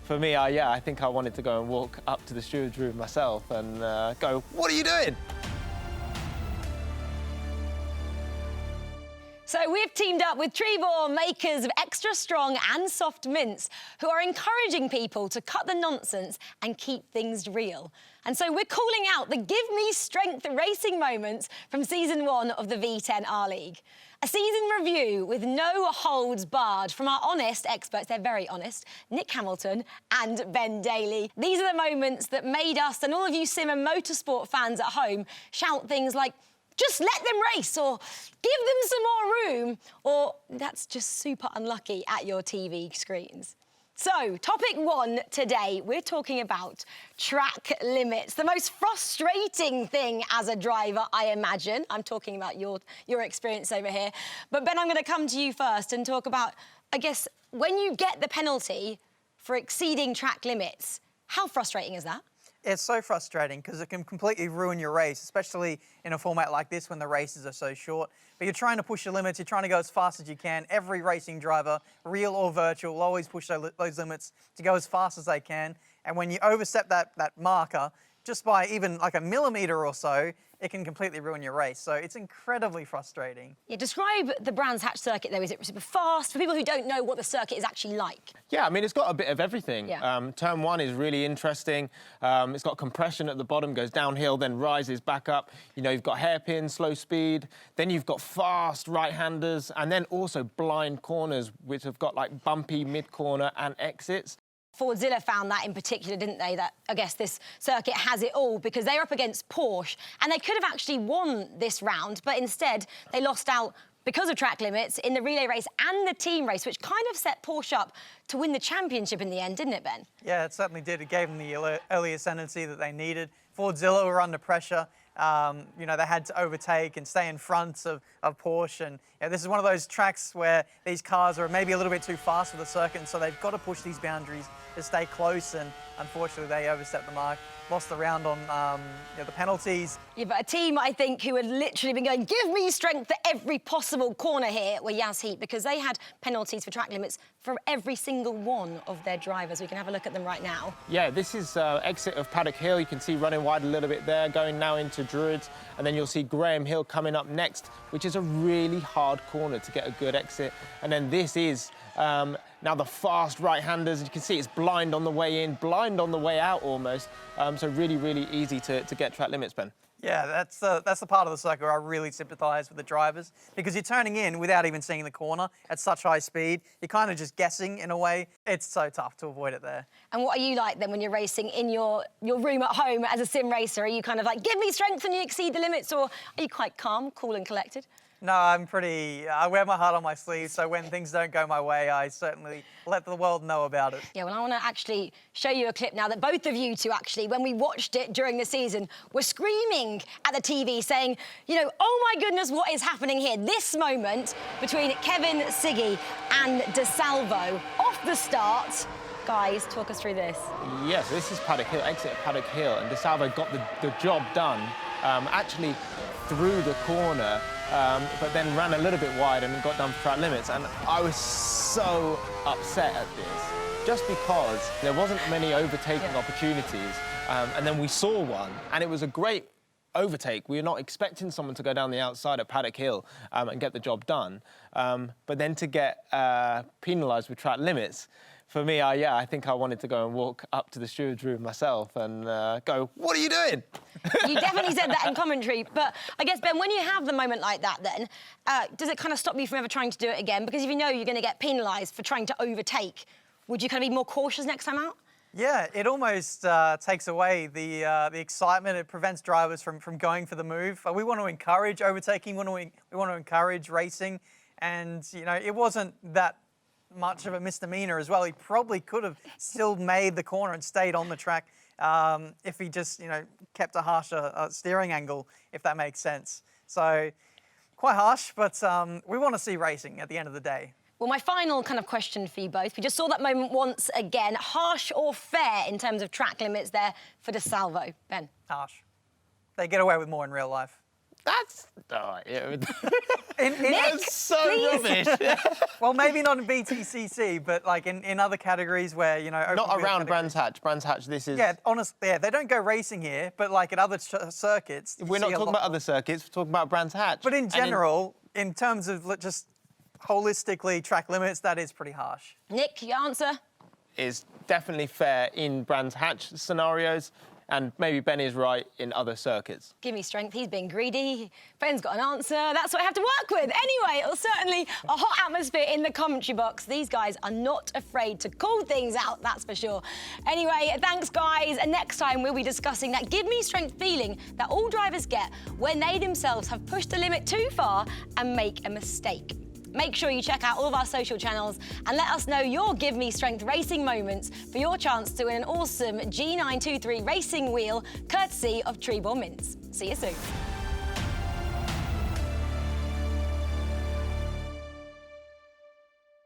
For me, yeah, I think I wanted to go and walk up to the steward's room myself and go, "What are you doing?" So we've teamed up with Trebor, makers of extra strong and soft mints, who are encouraging people to cut the nonsense and keep things real. And so we're calling out the Give Me Strength racing moments from season 1 of the V10 R-League. A season review with no holds barred from our honest experts, they're very honest, Nick Hamilton and Ben Daly. These are the moments that made us and all of you sim and motorsport fans at home shout things like, "Just let them race," or "Give them some more room," or "That's just super unlucky" at your TV screens. So, topic 1 today, we're talking about track limits. The most frustrating thing as a driver, I imagine. I'm talking about your experience over here. But Ben, I'm going to come to you first and talk about, I guess, when you get the penalty for exceeding track limits, how frustrating is that? It's so frustrating because it can completely ruin your race, especially in a format like this when the races are so short. But you're trying to push your limits, you're trying to go as fast as you can. Every racing driver, real or virtual, will always push those limits to go as fast as they can. And when you overstep that marker, just by even like a millimetre or so, it can completely ruin your race. So it's incredibly frustrating. Yeah, describe the Brands Hatch circuit, though. Is it super fast? For people who don't know what the circuit is actually like. Yeah, I mean, it's got a bit of everything. Yeah. Turn 1 is really interesting. It's got compression at the bottom, goes downhill, then rises back up. You know, you've got hairpin, slow speed. Then you've got fast right-handers, and then also blind corners, which have got, like, bumpy mid-corner and exits. Fordzilla found that in particular, didn't they? That, I guess, this circuit has it all because they're up against Porsche and they could have actually won this round, but instead they lost out because of track limits in the relay race and the team race, which kind of set Porsche up to win the championship in the end, didn't it, Ben? Yeah, it certainly did. It gave them the early ascendancy that they needed. Fordzilla were under pressure. You know, they had to overtake and stay in front of Porsche. And this is one of those tracks where these cars are maybe a little bit too fast for the circuit, and so they've got to push these boundaries to stay close. And unfortunately, they overstepped the mark, lost the round on the penalties. Yeah, but a team, I think, who had literally been going, "Give me strength at every possible corner here," were Yas Heat, because they had penalties for track limits for every single one of their drivers. We can have a look at them right now. Yeah, this is exit of Paddock Hill. You can see running wide a little bit there, going now into Druids. And then you'll see Graham Hill coming up next, which is a really hard corner to get a good exit. And then this is now the fast right-handers. You can see it's blind on the way in, blind on the way out almost. So really, really easy to get track limits, Ben. Yeah, that's the part of the circuit where I really sympathise with the drivers, because you're turning in without even seeing the corner at such high speed. You're kind of just guessing in a way. It's so tough to avoid it there. And what are you like then when you're racing in your room at home as a sim racer? Are you kind of like, "Give me strength," and you exceed the limits, or are you quite calm, cool and collected? No, I wear my heart on my sleeve, so when things don't go my way, I certainly let the world know about it. Yeah, well, I want to actually show you a clip now that both of you two, actually, when we watched it during the season, were screaming at the TV saying, you know, "Oh my goodness, what is happening here?" This moment between Kevin Siggy and DeSalvo off the start. Guys, talk us through this. Yes, this is Paddock Hill, exit of Paddock Hill, and DeSalvo got the job done, actually through the corner, but then ran a little bit wide and got done for track limits. And I was so upset at this, just because there wasn't many overtaking opportunities, and then we saw one, and it was a great overtake. We were not expecting someone to go down the outside at Paddock Hill and get the job done, but then to get penalised with track limits. For me, yeah, I think I wanted to go and walk up to the steward's room myself and go, "What are you doing?" You definitely said that in commentary. But I guess, Ben, when you have the moment like that, then, does it kind of stop you from ever trying to do it again? Because if you know you're going to get penalised for trying to overtake, would you kind of be more cautious next time out? Yeah, it almost takes away the excitement. It prevents drivers from going for the move. We want to encourage overtaking. We want to encourage racing. And, you know, it wasn't that much of a misdemeanor as well. He probably could have still made the corner and stayed on the track if he just, you know, kept a harsher steering angle, if that makes sense. So quite harsh, but we want to see racing at the end of the day. Well, my final kind of question for you both. We just saw that moment once again. Harsh or fair in terms of track limits there for DeSalvo? Ben? Harsh. They get away with more in real life. That's yeah. Nick, That's so please. rubbish. Well, maybe not in BTCC, but like in other categories where, you know, open Not wheel around categories. Brands Hatch. Brands Hatch, this is... Yeah, honestly, yeah, they don't go racing here, but like at other circuits. you We're not see a talking lot about other circuits, we're talking about Brands Hatch. But in And general, in terms of just holistically track limits, that is pretty harsh. Nick, your answer? is definitely fair in Brands Hatch scenarios, and maybe Ben is right in other circuits. Give me strength. He's being greedy. Ben's got an answer. That's what I have to work with. Anyway, it was certainly a hot atmosphere in the commentary box. These guys are not afraid to call things out, that's for sure. Anyway, thanks, guys. And next time, we'll be discussing that give me strength feeling that all drivers get when they themselves have pushed the limit too far and make a mistake. Make sure you check out all of our social channels and let us know your Give Me Strength racing moments for your chance to win an awesome G923 racing wheel courtesy of Trebor Mints. See you soon.